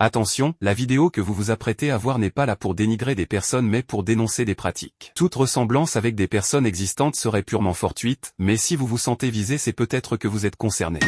Attention, la vidéo que vous vous apprêtez à voir n'est pas là pour dénigrer des personnes mais pour dénoncer des pratiques. Toute ressemblance avec des personnes existantes serait purement fortuite, mais si vous vous sentez visé, c'est peut-être que vous êtes concerné.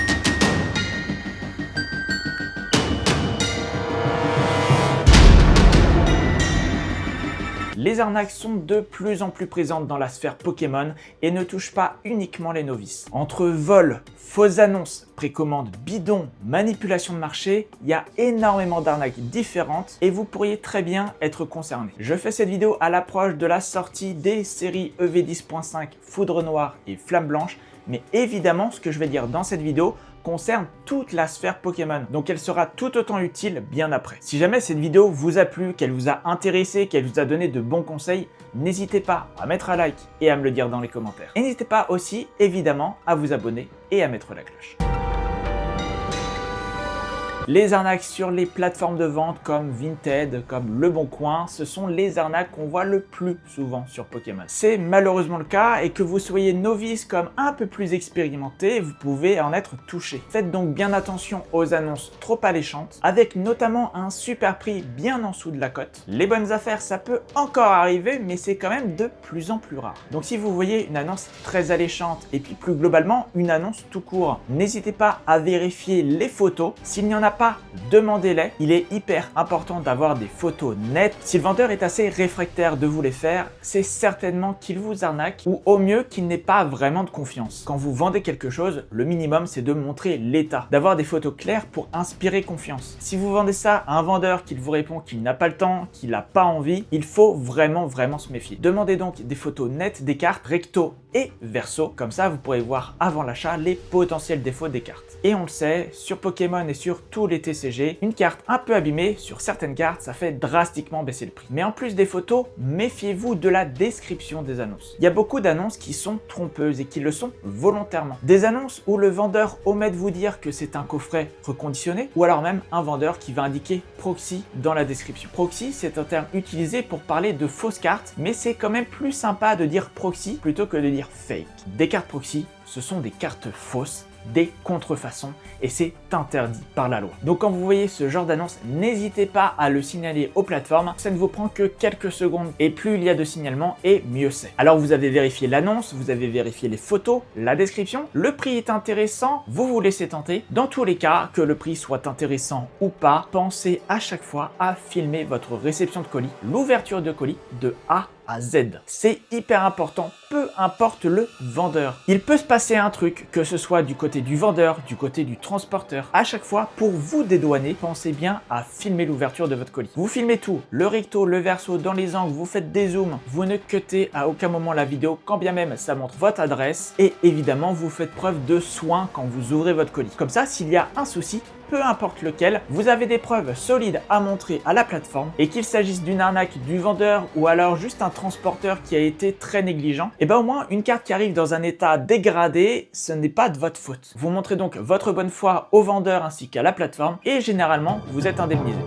Les arnaques sont de plus en plus présentes dans la sphère Pokémon et ne touchent pas uniquement les novices. Entre vols, fausses annonces, précommandes bidons, manipulation de marché, il y a énormément d'arnaques différentes et vous pourriez très bien être concerné. Je fais cette vidéo à l'approche de la sortie des séries EV10.5 Foudre Noire et Flamme Blanche, mais évidemment ce que je vais dire dans cette vidéo concerne toute la sphère Pokémon, donc elle sera tout autant utile bien après. Si jamais cette vidéo vous a plu, qu'elle vous a intéressé, qu'elle vous a donné de bons conseils, n'hésitez pas à mettre un like et à me le dire dans les commentaires. Et n'hésitez pas aussi, évidemment, à vous abonner et à mettre la cloche. Les arnaques sur les plateformes de vente comme Vinted, comme Le Bon Coin, ce sont les arnaques qu'on voit le plus souvent sur Pokémon. C'est malheureusement le cas et que vous soyez novice comme un peu plus expérimenté, vous pouvez en être touché. Faites donc bien attention aux annonces trop alléchantes, avec notamment un super prix bien en dessous de la cote. Les bonnes affaires, ça peut encore arriver, mais c'est quand même de plus en plus rare. Donc si vous voyez une annonce très alléchante et puis plus globalement une annonce tout court, n'hésitez pas à vérifier les photos. S'il n'y en a pas, demandez-les. Il est hyper important d'avoir des photos nettes. Si le vendeur est assez réfractaire de vous les faire, c'est certainement qu'il vous arnaque ou au mieux qu'il n'ait pas vraiment de confiance. Quand vous vendez quelque chose, le minimum c'est de montrer l'état, d'avoir des photos claires pour inspirer confiance. Si vous vendez ça à un vendeur qui vous répond qu'il n'a pas le temps, qu'il n'a pas envie, il faut vraiment se méfier. Demandez donc des photos nettes des cartes recto et verso, comme ça vous pourrez voir avant l'achat les potentiels défauts des cartes. Et on le sait, sur Pokémon et sur tous les TCG, une carte un peu abîmée sur certaines cartes, ça fait drastiquement baisser le prix. Mais en plus des photos, méfiez-vous de la description des annonces. Il y a beaucoup d'annonces qui sont trompeuses et qui le sont volontairement. Des annonces où le vendeur omet de vous dire que c'est un coffret reconditionné, ou alors même un vendeur qui va indiquer proxy dans la description. Proxy, c'est un terme utilisé pour parler de fausses cartes, mais c'est quand même plus sympa de dire proxy plutôt que de dire fake. Des cartes proxy, ce sont des cartes fausses, des contrefaçons et c'est interdit par la loi. Donc quand vous voyez ce genre d'annonce, n'hésitez pas à le signaler aux plateformes, ça ne vous prend que quelques secondes et plus il y a de signalements et mieux c'est. Alors vous avez vérifié l'annonce, vous avez vérifié les photos, la description, le prix est intéressant, vous vous laissez tenter. Dans tous les cas, que le prix soit intéressant ou pas, pensez à chaque fois à filmer votre réception de colis, l'ouverture de colis de A à Z. C'est hyper important, peu importe le vendeur. Il peut se passer un truc, que ce soit du côté du vendeur, du côté du transporteur. À chaque fois, pour vous dédouaner, pensez bien à filmer l'ouverture de votre colis. Vous filmez tout, le recto, le verso, dans les angles, vous faites des zooms, vous ne cuttez à aucun moment la vidéo, quand bien même ça montre votre adresse. Et évidemment, vous faites preuve de soin quand vous ouvrez votre colis. Comme ça, s'il y a un souci, peu importe lequel, vous avez des preuves solides à montrer à la plateforme et qu'il s'agisse d'une arnaque du vendeur ou alors juste un transporteur qui a été très négligent, et bien au moins une carte qui arrive dans un état dégradé, ce n'est pas de votre faute. Vous montrez donc votre bonne foi au vendeur ainsi qu'à la plateforme et généralement vous êtes indemnisé.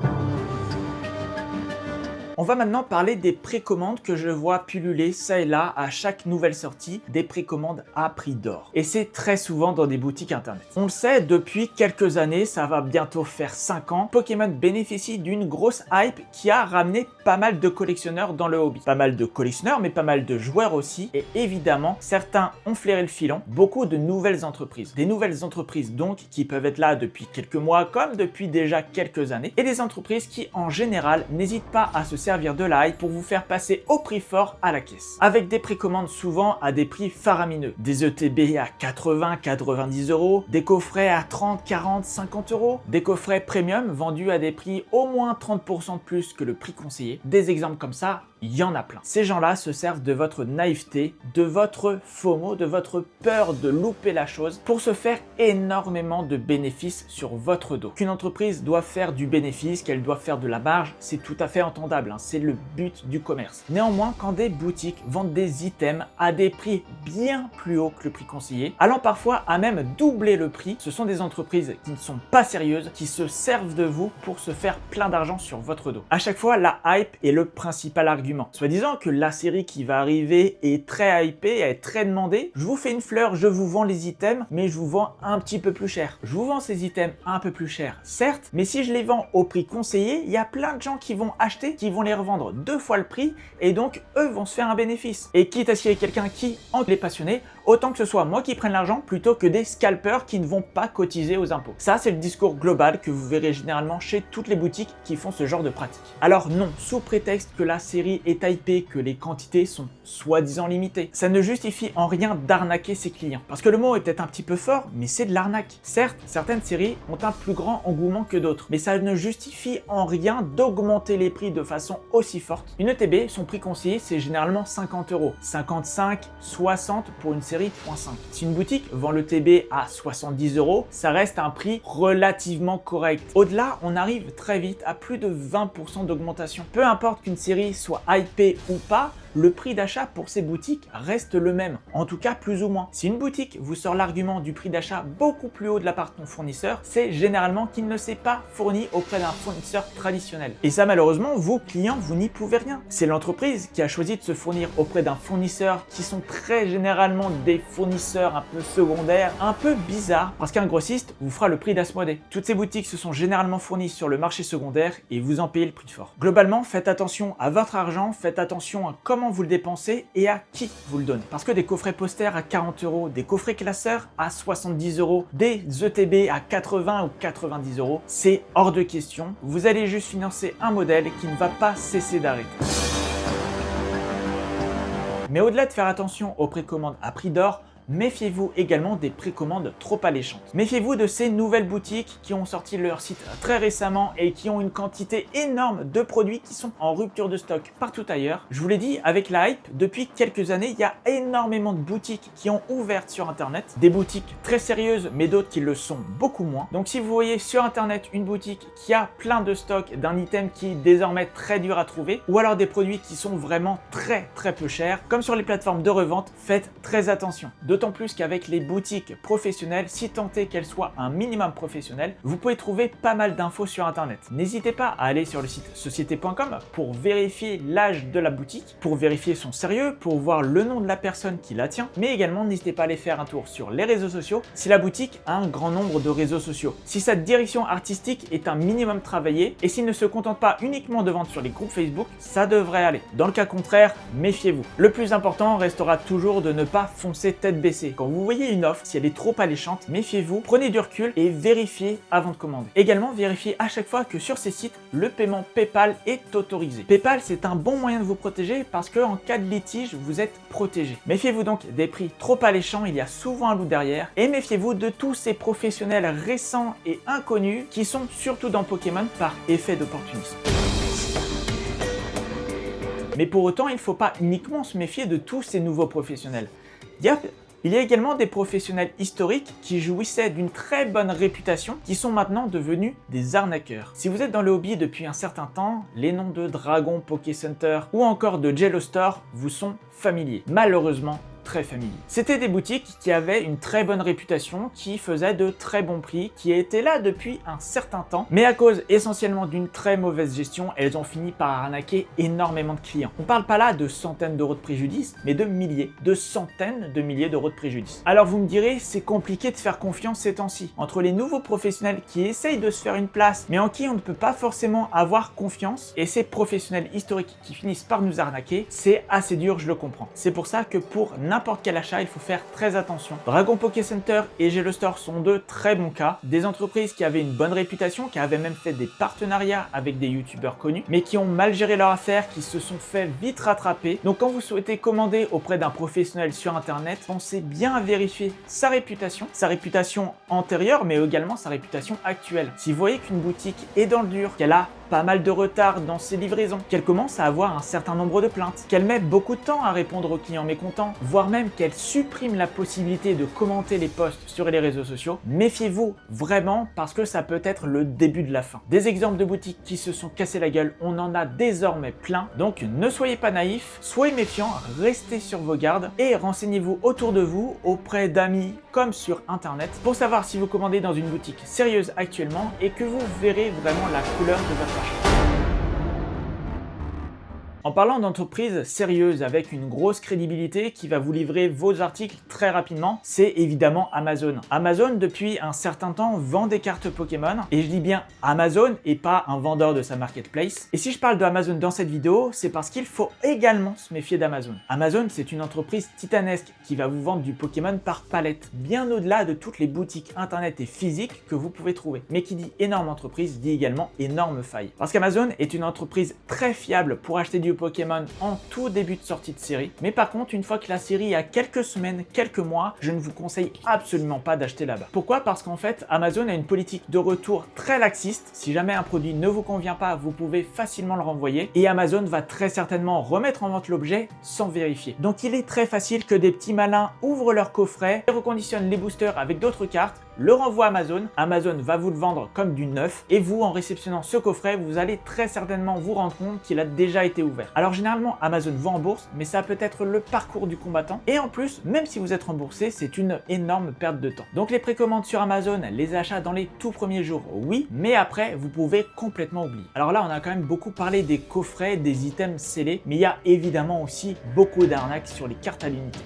On va maintenant parler des précommandes que je vois pulluler ça et là à chaque nouvelle sortie, des précommandes à prix d'or. Et c'est très souvent dans des boutiques internet. On le sait, depuis quelques années, ça va bientôt faire 5 ans, Pokémon bénéficie d'une grosse hype qui a ramené pas mal de collectionneurs dans le hobby. Pas mal de collectionneurs, mais pas mal de joueurs aussi. Et évidemment, certains ont flairé le filon, beaucoup de nouvelles entreprises. Des nouvelles entreprises donc qui peuvent être là depuis quelques mois comme depuis déjà quelques années. Et des entreprises qui en général n'hésitent pas à se servir de la hype pour vous faire passer au prix fort à la caisse. Avec des précommandes souvent à des prix faramineux. Des ETB à 80, 90 euros, des coffrets à 30, 40, 50 euros, des coffrets premium vendus à des prix au moins 30% de plus que le prix conseillé. Des exemples comme ça, il y en a plein. Ces gens-là se servent de votre naïveté, de votre FOMO, de votre peur de louper la chose pour se faire énormément de bénéfices sur votre dos. Qu'une entreprise doit faire du bénéfice, qu'elle doit faire de la marge, c'est tout à fait entendable, hein, c'est le but du commerce. Néanmoins, quand des boutiques vendent des items à des prix bien plus hauts que le prix conseillé, allant parfois à même doubler le prix, ce sont des entreprises qui ne sont pas sérieuses, qui se servent de vous pour se faire plein d'argent sur votre dos. À chaque fois, la hype est le principal argument argument. Soi-disant que la série qui va arriver est très hypée, elle est très demandée. Je vous fais une fleur, je vous vends les items, mais je vous vends un petit peu plus cher. Je vous vends ces items un peu plus cher, certes, mais si je les vends au prix conseillé, il y a plein de gens qui vont acheter, qui vont les revendre 2 fois le prix, et donc eux vont se faire un bénéfice. Et quitte à ce qu'il y ait quelqu'un qui en est passionné, autant que ce soit moi qui prenne l'argent plutôt que des scalpers qui ne vont pas cotiser aux impôts. Ça, c'est le discours global que vous verrez généralement chez toutes les boutiques qui font ce genre de pratique. Alors non, sous prétexte que la série est hypée, que les quantités sont soi-disant limitées, ça ne justifie en rien d'arnaquer ses clients. Parce que le mot est peut-être un petit peu fort, mais c'est de l'arnaque. Certes, certaines séries ont un plus grand engouement que d'autres, mais ça ne justifie en rien d'augmenter les prix de façon aussi forte. Une ETB, son prix conseillé, c'est généralement 50 €, 55, 60 pour une série .5. Si une boutique vend le TB à 70 €, ça reste un prix relativement correct. Au-delà, on arrive très vite à plus de 20% d'augmentation. Peu importe qu'une série soit hypée ou pas, le prix d'achat pour ces boutiques reste le même, en tout cas plus ou moins. Si une boutique vous sort l'argument du prix d'achat beaucoup plus haut de la part de ton fournisseur, c'est généralement qu'il ne s'est pas fourni auprès d'un fournisseur traditionnel. Et ça malheureusement, vos clients, vous n'y pouvez rien. C'est l'entreprise qui a choisi de se fournir auprès d'un fournisseur qui sont très généralement des fournisseurs un peu secondaires, un peu bizarres, parce qu'un grossiste vous fera le prix d'Asmodée. Toutes ces boutiques se sont généralement fournies sur le marché secondaire et vous en payez le prix fort. Globalement, faites attention à votre argent, faites attention à comment vous le dépensez et à qui vous le donnez. Parce que des coffrets posters à 40 €, des coffrets classeurs à 70 €, des ETB à 80 ou 90 €, c'est hors de question. Vous allez juste financer un modèle qui ne va pas cesser d'arrêter. Mais au-delà de faire attention aux précommandes à prix d'or, méfiez-vous également des précommandes trop alléchantes. Méfiez-vous de ces nouvelles boutiques qui ont sorti leur site très récemment et qui ont une quantité énorme de produits qui sont en rupture de stock partout ailleurs. Je vous l'ai dit, avec la hype, depuis quelques années, il y a énormément de boutiques qui ont ouvert sur Internet. Des boutiques très sérieuses, mais d'autres qui le sont beaucoup moins. Donc si vous voyez sur Internet une boutique qui a plein de stocks d'un item qui est désormais très dur à trouver, ou alors des produits qui sont vraiment très peu chers, comme sur les plateformes de revente, faites très attention. D'autant plus qu'avec les boutiques professionnelles, si tant est qu'elles soient un minimum professionnelles, vous pouvez trouver pas mal d'infos sur Internet. N'hésitez pas à aller sur le site société.com pour vérifier l'âge de la boutique, pour vérifier son sérieux, pour voir le nom de la personne qui la tient, mais également n'hésitez pas à aller faire un tour sur les réseaux sociaux si la boutique a un grand nombre de réseaux sociaux. Si sa direction artistique est un minimum travaillée et s'il ne se contente pas uniquement de vendre sur les groupes Facebook, ça devrait aller. Dans le cas contraire, méfiez-vous. Le plus important restera toujours de ne pas foncer tête baissée. Quand vous voyez une offre, si elle est trop alléchante, méfiez-vous, prenez du recul et vérifiez avant de commander. Également, vérifiez à chaque fois que sur ces sites, le paiement PayPal est autorisé. PayPal, c'est un bon moyen de vous protéger parce qu'en cas de litige, vous êtes protégé. Méfiez-vous donc des prix trop alléchants, il y a souvent un loup derrière. Et méfiez-vous de tous ces professionnels récents et inconnus qui sont surtout dans Pokémon par effet d'opportunisme. Mais pour autant, il ne faut pas uniquement se méfier de tous ces nouveaux professionnels. Il y a également des professionnels historiques qui jouissaient d'une très bonne réputation qui sont maintenant devenus des arnaqueurs. Si vous êtes dans le hobby depuis un certain temps, les noms de Dragon, Pokécenter ou encore de Jello Store vous sont familiers. Malheureusement, très familier. C'était des boutiques qui avaient une très bonne réputation, qui faisaient de très bons prix, qui étaient là depuis un certain temps, mais à cause essentiellement d'une très mauvaise gestion, elles ont fini par arnaquer énormément de clients. On parle pas là de centaines d'euros de préjudice, mais de milliers, de centaines de milliers d'euros de préjudice. Alors vous me direz, c'est compliqué de faire confiance ces temps-ci. Entre les nouveaux professionnels qui essayent de se faire une place, mais en qui on ne peut pas forcément avoir confiance, et ces professionnels historiques qui finissent par nous arnaquer, c'est assez dur, je le comprends. C'est pour ça que pour n'importe quel achat, il faut faire très attention. Dragon Poké Center et Jello Store sont deux très bons cas. Des entreprises qui avaient une bonne réputation, qui avaient même fait des partenariats avec des youtubeurs connus, mais qui ont mal géré leur affaire, qui se sont fait vite rattraper. Donc quand vous souhaitez commander auprès d'un professionnel sur Internet, pensez bien à vérifier sa réputation antérieure, mais également sa réputation actuelle. Si vous voyez qu'une boutique est dans le dur, qu'elle a pas mal de retard dans ses livraisons, qu'elle commence à avoir un certain nombre de plaintes, qu'elle met beaucoup de temps à répondre aux clients mécontents, voire même qu'elle supprime la possibilité de commenter les posts sur les réseaux sociaux, méfiez-vous vraiment parce que ça peut être le début de la fin. Des exemples de boutiques qui se sont cassées la gueule, on en a désormais plein, donc ne soyez pas naïfs, soyez méfiants, restez sur vos gardes et renseignez-vous autour de vous, auprès d'amis comme sur Internet, pour savoir si vous commandez dans une boutique sérieuse actuellement et que vous verrez vraiment la couleur de votre achat. En parlant d'entreprise sérieuse avec une grosse crédibilité qui va vous livrer vos articles très rapidement, c'est évidemment Amazon. Amazon, depuis un certain temps, vend des cartes Pokémon, et je dis bien Amazon et pas un vendeur de sa marketplace. Et si je parle de Amazon dans cette vidéo, c'est parce qu'il faut également se méfier d'Amazon. Amazon, c'est une entreprise titanesque qui va vous vendre du Pokémon par palette, bien au-delà de toutes les boutiques internet et physiques que vous pouvez trouver. Mais qui dit énorme entreprise dit également énorme faille. Parce qu'Amazon est une entreprise très fiable pour acheter du Pokémon en tout début de sortie de série. Mais par contre, une fois que la série a quelques semaines, quelques mois, je ne vous conseille absolument pas d'acheter là-bas. Pourquoi? Parce qu'en fait, Amazon a une politique de retour très laxiste. Si jamais un produit ne vous convient pas, vous pouvez facilement le renvoyer. Et Amazon va très certainement remettre en vente l'objet sans vérifier. Donc il est très facile que des petits malins ouvrent leur coffret, reconditionnent les boosters avec d'autres cartes, le renvoie à Amazon, Amazon va vous le vendre comme du neuf et vous, en réceptionnant ce coffret, vous allez très certainement vous rendre compte qu'il a déjà été ouvert. Alors généralement, Amazon vend en bourse, mais ça peut être le parcours du combattant et en plus, même si vous êtes remboursé, c'est une énorme perte de temps. Donc les précommandes sur Amazon, les achats dans les tout premiers jours, oui, mais après, vous pouvez complètement oublier. Alors là, on a quand même beaucoup parlé des coffrets, des items scellés, mais il y a évidemment aussi beaucoup d'arnaques sur les cartes à l'unité.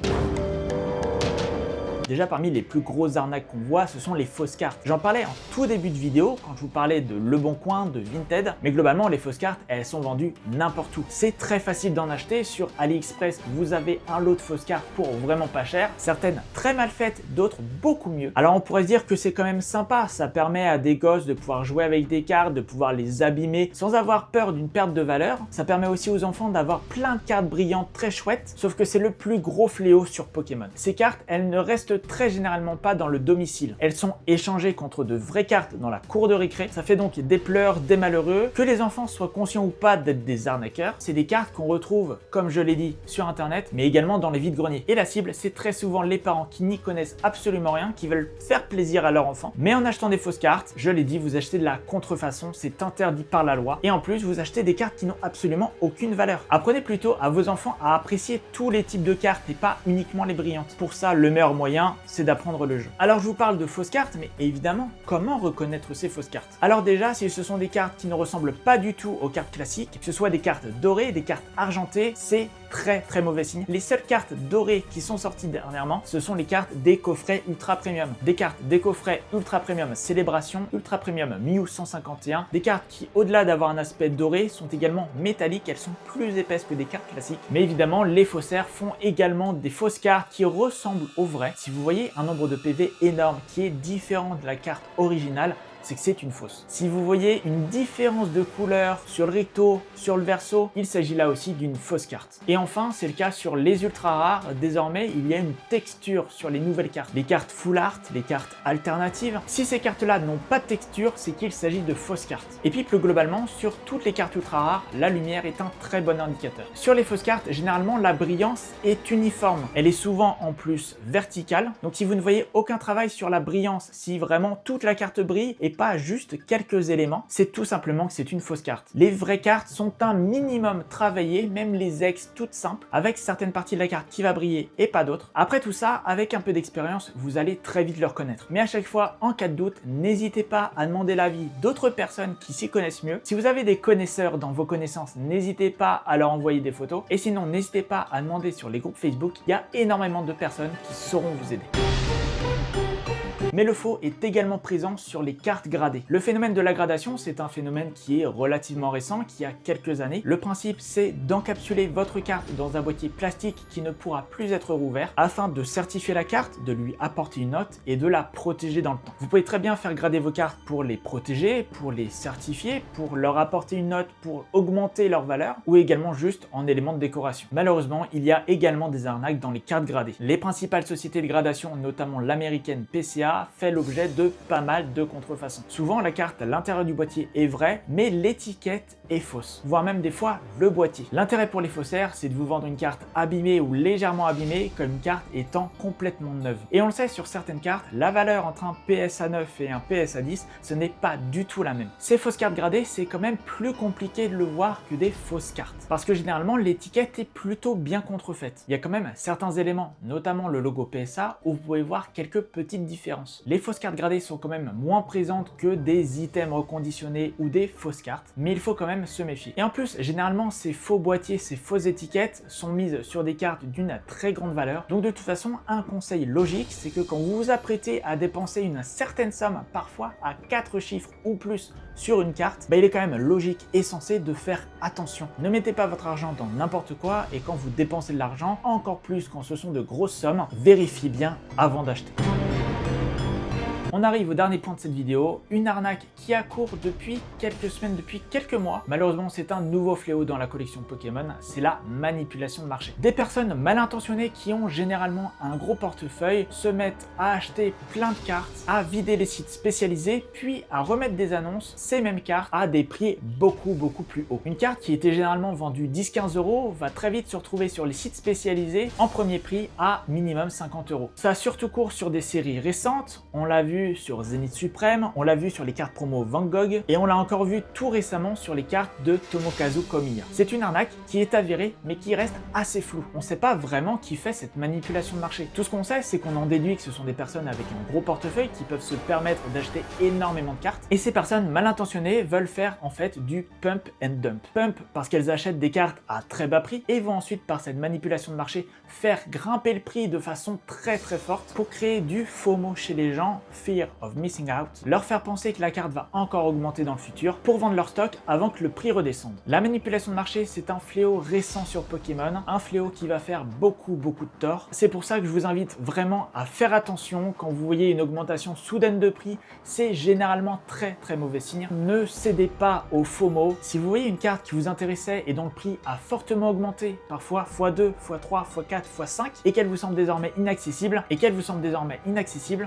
Déjà, parmi les plus grosses arnaques qu'on voit, ce sont les fausses cartes. J'en parlais en tout début de vidéo quand je vous parlais de Le Bon Coin, de Vinted, mais globalement, les fausses cartes, elles sont vendues n'importe où. C'est très facile d'en acheter. Sur AliExpress, vous avez un lot de fausses cartes pour vraiment pas cher. Certaines très mal faites, d'autres beaucoup mieux. Alors on pourrait se dire que c'est quand même sympa. Ça permet à des gosses de pouvoir jouer avec des cartes, de pouvoir les abîmer sans avoir peur d'une perte de valeur. Ça permet aussi aux enfants d'avoir plein de cartes brillantes très chouettes, sauf que c'est le plus gros fléau sur Pokémon. Ces cartes, elles ne restent très généralement pas dans le domicile. Elles sont échangées contre de vraies cartes dans la cour de récré. Ça fait donc des pleurs, des malheureux. Que les enfants soient conscients ou pas d'être des arnaqueurs, c'est des cartes qu'on retrouve, comme je l'ai dit, sur internet, mais également dans les vides-greniers. Et la cible, c'est très souvent les parents qui n'y connaissent absolument rien, qui veulent faire plaisir à leur enfant. Mais en achetant des fausses cartes, je l'ai dit, vous achetez de la contrefaçon, c'est interdit par la loi. Et en plus, vous achetez des cartes qui n'ont absolument aucune valeur. Apprenez plutôt à vos enfants à apprécier tous les types de cartes et pas uniquement les brillantes. Pour ça, le meilleur moyen, c'est d'apprendre le jeu. Alors je vous parle de fausses cartes, mais évidemment, comment reconnaître ces fausses cartes? Alors déjà, si ce sont des cartes qui ne ressemblent pas du tout aux cartes classiques, que ce soit des cartes dorées, des cartes argentées, c'est très mauvais signe. Les seules cartes dorées qui sont sorties dernièrement, ce sont les cartes des coffrets ultra premium. Des cartes des coffrets ultra premium Célébration, ultra premium Mew 151, des cartes qui, au-delà d'avoir un aspect doré, sont également métalliques, elles sont plus épaisses que des cartes classiques. Mais évidemment, les faussaires font également des fausses cartes qui ressemblent aux vraies. Si vous voyez un nombre de PV énorme qui est différent de la carte originale, c'est que c'est une fausse. Si vous voyez une différence de couleur sur le recto, sur le verso, il s'agit là aussi d'une fausse carte. Et enfin, c'est le cas sur les ultra rares. Désormais, il y a une texture sur les nouvelles cartes. Les cartes full art, les cartes alternatives. Si ces cartes-là n'ont pas de texture, c'est qu'il s'agit de fausses cartes. Et puis plus globalement, sur toutes les cartes ultra rares, la lumière est un très bon indicateur. Sur les fausses cartes, généralement, la brillance est uniforme. Elle est souvent en plus verticale. Donc si vous ne voyez aucun travail sur la brillance, si vraiment toute la carte brille et pas juste quelques éléments, c'est tout simplement que c'est une fausse carte. Les vraies cartes sont un minimum travaillées, même les ex toutes simples, avec certaines parties de la carte qui va briller et pas d'autres. Après tout ça, avec un peu d'expérience, vous allez très vite le reconnaître. Mais à chaque fois, en cas de doute, n'hésitez pas à demander l'avis d'autres personnes qui s'y connaissent mieux. Si vous avez des connaisseurs dans vos connaissances, n'hésitez pas à leur envoyer des photos. Et sinon, n'hésitez pas à demander sur les groupes Facebook. Il y a énormément de personnes qui sauront vous aider. Mais le faux est également présent sur les cartes gradées. Le phénomène de la gradation, c'est un phénomène qui est relativement récent, qui a quelques années. Le principe, c'est d'encapsuler votre carte dans un boîtier plastique qui ne pourra plus être rouvert afin de certifier la carte, de lui apporter une note et de la protéger dans le temps. Vous pouvez très bien faire grader vos cartes pour les protéger, pour les certifier, pour leur apporter une note, pour augmenter leur valeur ou également juste en élément de décoration. Malheureusement, il y a également des arnaques dans les cartes gradées. Les principales sociétés de gradation, notamment l'américaine PCA, fait l'objet de pas mal de contrefaçons. Souvent, la carte à l'intérieur du boîtier est vraie, mais l'étiquette est fausse, voire même des fois le boîtier. L'intérêt pour les faussaires, c'est de vous vendre une carte abîmée ou légèrement abîmée comme une carte étant complètement neuve. Et on le sait, sur certaines cartes, la valeur entre un PSA 9 et un PSA 10, ce n'est pas du tout la même. Ces fausses cartes gradées, c'est quand même plus compliqué de le voir que des fausses cartes, parce que généralement, l'étiquette est plutôt bien contrefaite. Il y a quand même certains éléments, notamment le logo PSA, où vous pouvez voir quelques petites différences. Les fausses cartes gradées sont quand même moins présentes que des items reconditionnés ou des fausses cartes, mais il faut quand même même se méfier. Et en plus, généralement, ces faux boîtiers, ces fausses étiquettes sont mises sur des cartes d'une très grande valeur. Donc de toute façon, un conseil logique, c'est que quand vous vous apprêtez à dépenser une certaine somme, parfois à 4 chiffres ou plus sur une carte, il est quand même logique et censé de faire attention. Ne mettez pas votre argent dans n'importe quoi et quand vous dépensez de l'argent, encore plus quand ce sont de grosses sommes, vérifiez bien avant d'acheter. On arrive au dernier point de cette vidéo, une arnaque qui accourt depuis quelques semaines, depuis quelques mois. Malheureusement, c'est un nouveau fléau dans la collection Pokémon, c'est la manipulation de marché. Des personnes mal intentionnées qui ont généralement un gros portefeuille se mettent à acheter plein de cartes, à vider les sites spécialisés, puis à remettre des annonces, ces mêmes cartes, à des prix beaucoup plus hauts. Une carte qui était généralement vendue 10-15 € va très vite se retrouver sur les sites spécialisés en premier prix à minimum 50 €. Ça surtout court sur des séries récentes, on l'a vu sur Zenith Suprême, on l'a vu sur les cartes promo Van Gogh et on l'a encore vu tout récemment sur les cartes de Tomokazu Komiya. C'est une arnaque qui est avérée mais qui reste assez floue. On ne sait pas vraiment qui fait cette manipulation de marché. Tout ce qu'on sait, c'est qu'on en déduit que ce sont des personnes avec un gros portefeuille qui peuvent se permettre d'acheter énormément de cartes et ces personnes mal intentionnées veulent faire en fait du pump and dump. Pump parce qu'elles achètent des cartes à très bas prix et vont ensuite par cette manipulation de marché faire grimper le prix de façon très forte pour créer du FOMO chez les gens, Fear of Missing Out, leur faire penser que la carte va encore augmenter dans le futur pour vendre leur stock avant que le prix redescende. La manipulation de marché, c'est un fléau récent sur Pokémon, un fléau qui va faire beaucoup de tort. C'est pour ça que je vous invite vraiment à faire attention quand vous voyez une augmentation soudaine de prix, c'est généralement très mauvais signe. Ne cédez pas au FOMO. Si vous voyez une carte qui vous intéressait et dont le prix a fortement augmenté, parfois x2, x3, x4, x5, et qu'elle vous semble désormais inaccessible,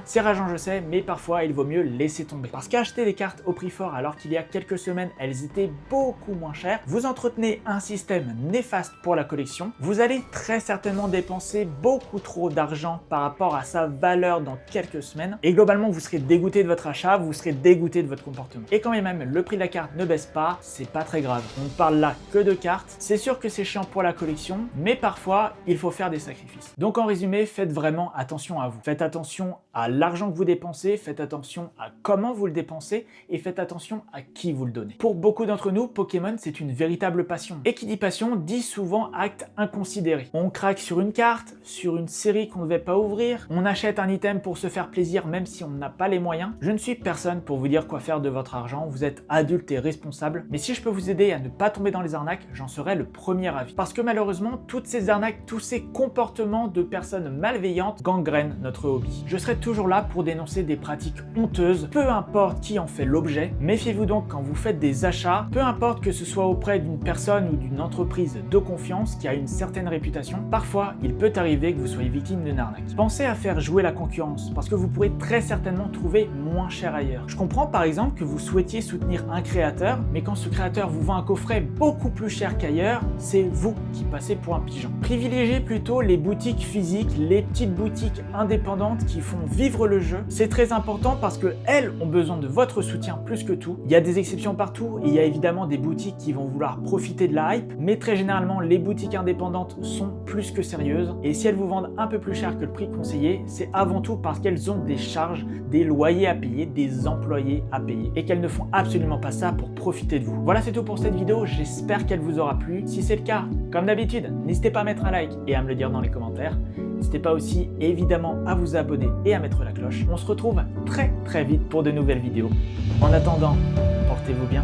c'est rageant je sais, mais parfois il vaut mieux laisser tomber. Parce qu'acheter des cartes au prix fort alors qu'il y a quelques semaines elles étaient beaucoup moins chères, vous entretenez un système néfaste pour la collection, vous allez très certainement dépenser beaucoup trop d'argent par rapport à sa valeur dans quelques semaines, et globalement vous serez dégoûté de votre achat, vous serez dégoûté de votre comportement. Et quand même le prix de la carte ne baisse pas, c'est pas très grave. On ne parle là que de cartes, c'est sûr que c'est chiant pour la collection, mais parfois il faut faire des sacrifices. Donc en résumé, faites vraiment attention à vous. Faites attention à l'argent que vous dépensez, faites attention à comment vous le dépensez et faites attention à qui vous le donnez. Pour beaucoup d'entre nous, Pokémon c'est une véritable passion. Et qui dit passion dit souvent acte inconsidéré. On craque sur une carte, sur une série qu'on ne devait pas ouvrir, on achète un item pour se faire plaisir même si on n'a pas les moyens. Je ne suis personne pour vous dire quoi faire de votre argent, vous êtes adulte et responsable, mais si je peux vous aider à ne pas tomber dans les arnaques, j'en serai le premier avis. Parce que malheureusement, toutes ces arnaques, tous ces comportements de personnes malveillantes gangrènent notre hobby. Je serai toujours là pour dénoncer des pratiques honteuses, peu importe qui en fait l'objet. Méfiez-vous donc quand vous faites des achats, peu importe que ce soit auprès d'une personne ou d'une entreprise de confiance qui a une certaine réputation, parfois il peut arriver que vous soyez victime d'une arnaque. Pensez à faire jouer la concurrence parce que vous pourrez très certainement trouver moins cher ailleurs. Je comprends par exemple que vous souhaitiez soutenir un créateur, mais quand ce créateur vous vend un coffret beaucoup plus cher qu'ailleurs, c'est vous qui passez pour un pigeon. Privilégiez plutôt les boutiques physiques, les petites boutiques indépendantes qui font vivre le jeu. C'est très important parce que elles ont besoin de votre soutien plus que tout. Il y a des exceptions partout et il y a évidemment des boutiques qui vont vouloir profiter de la hype, mais très généralement les boutiques indépendantes sont plus que sérieuses et si elles vous vendent un peu plus cher que le prix conseillé, c'est avant tout parce qu'elles ont des charges, des loyers à payer, des employés à payer et qu'elles ne font absolument pas ça pour profiter de vous. Voilà, c'est tout pour cette vidéo, j'espère qu'elle vous aura plu. Si c'est le cas, comme d'habitude, n'hésitez pas à mettre un like et à me le dire dans les commentaires. N'hésitez pas aussi évidemment à vous abonner et à mettre la cloche. On se retrouve très vite pour de nouvelles vidéos. En attendant, portez-vous bien.